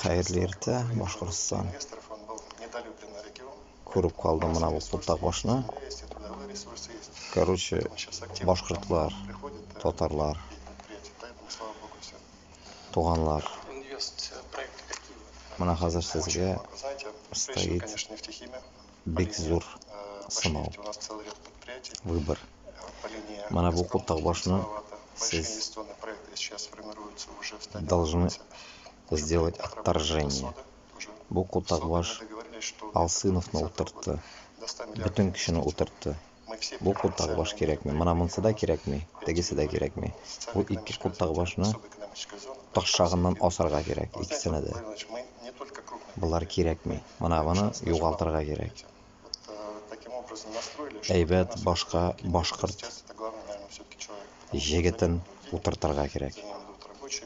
Xayrli erta, Башкортстан. Көрүп калдым мына бу Култакбашны. Короче, башкортлар, татарлар, туганлар. Мына хәзер сезгә стоит бик зур сынау. Выбор. Мына бу Култакбашны сез должны сделать отторжение. Бу Култакбаш Алсыновны утыртты. Бүтән кешене утыртты. Бу Култакбаш кирәкми. Мына монсы да кирәкми, тегесе дә кирәкми. Бу ике Култакбашны ташагыннан асарга кирәк, икесенә дә. Булар кирәкми. Мына буны югалтырга кирәк. Әйбәт башка башкорт җегетен утыртырга кирәк.